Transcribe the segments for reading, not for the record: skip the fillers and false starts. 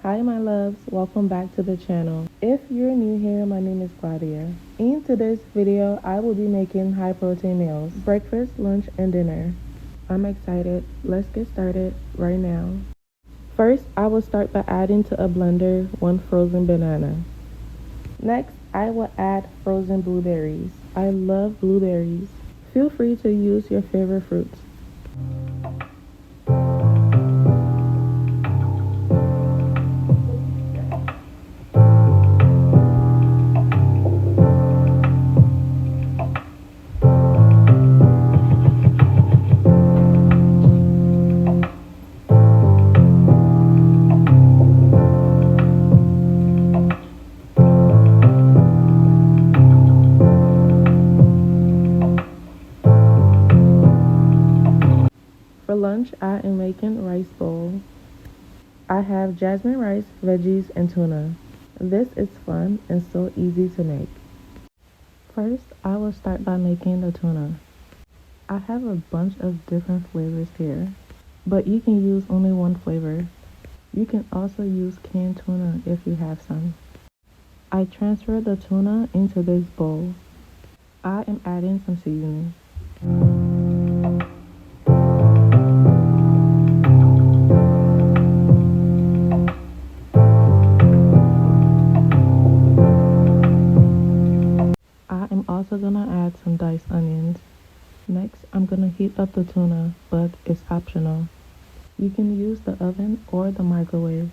Hi my loves, welcome back to the channel. If you're new here, my name is Claudia. In today's video, I will be making high protein meals, breakfast, lunch, and dinner. I'm excited, let's get started right now. First, I will start by adding to a blender 1 frozen banana. Next, I will add frozen blueberries. I love blueberries. Feel free to use your favorite fruits. For lunch, I am making rice bowl. I have jasmine rice, veggies, and tuna. This is fun and so easy to make. First, I will start by making the tuna. I have a bunch of different flavors here, but you can use only one flavor. You can also use canned tuna if you have some. I transfer the tuna into this bowl. I am adding some seasoning. I am also gonna add some diced onions. Next, I'm gonna heat up the tuna, but it's optional. You can use the oven or the microwave.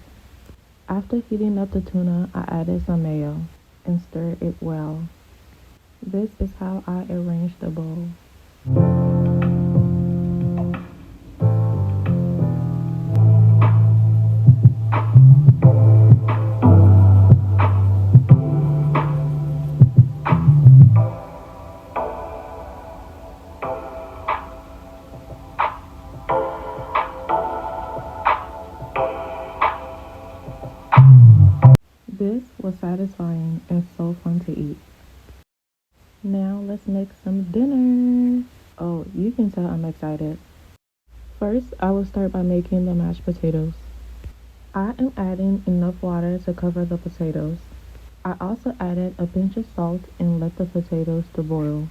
After heating up the tuna, I added some mayo and stir it well. This is how I arrange the bowl. This was satisfying and so fun to eat. Now let's make some dinner. Oh, you can tell I'm excited. First, I will start by making the mashed potatoes. I am adding enough water to cover the potatoes. I also added a pinch of salt and let the potatoes to boil.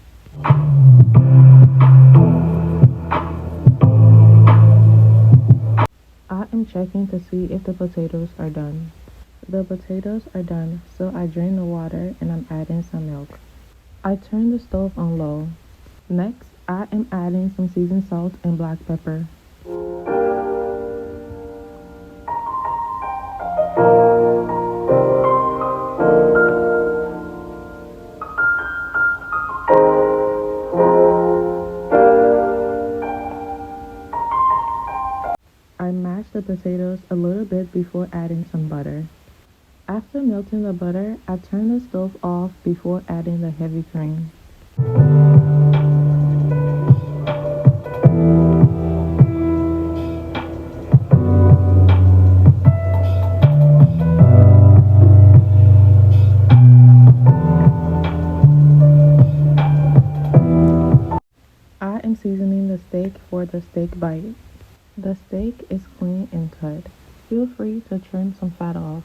I am checking to see if the potatoes are done. The potatoes are done, so I drain the water and I'm adding some milk. I turn the stove on low. Next, I am adding some seasoned salt and black pepper. I mash the potatoes a little bit before adding some butter. After melting the butter, I turn the stove off before adding the heavy cream. I am seasoning the steak for the steak bite. The steak is clean and cut. Feel free to trim some fat off.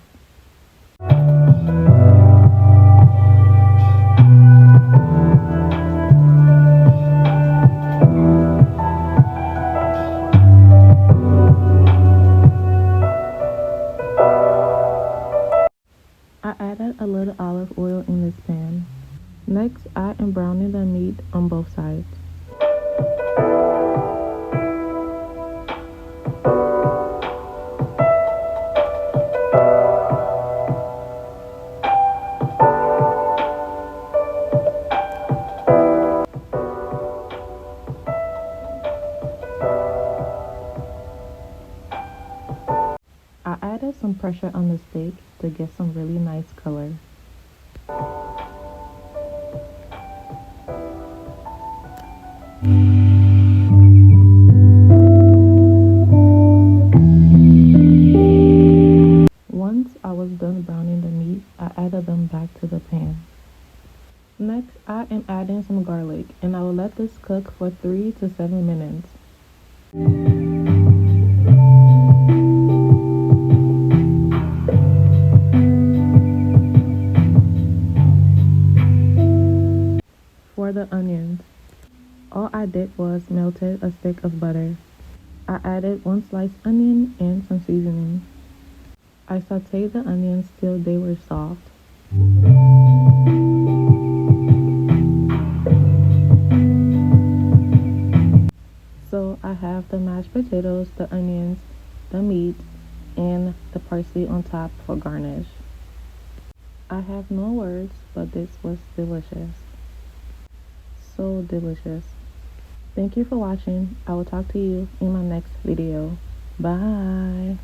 I added a little olive oil in this pan. Next, I am browning the meat on both sides. I added some pressure on the steak to get some really nice color. Once I was done browning the meat, I added them back to the pan. Next, I am adding some garlic and I will let this cook for 3 to 7 minutes. I did was melted a stick of butter. I added one sliced onion and some seasoning. I sauteed the onions till they were soft. So I have the mashed potatoes, the onions, the meat, and the parsley on top for garnish. I have no words, but this was delicious. So delicious. Thank you for watching. I will talk to you in my next video. Bye.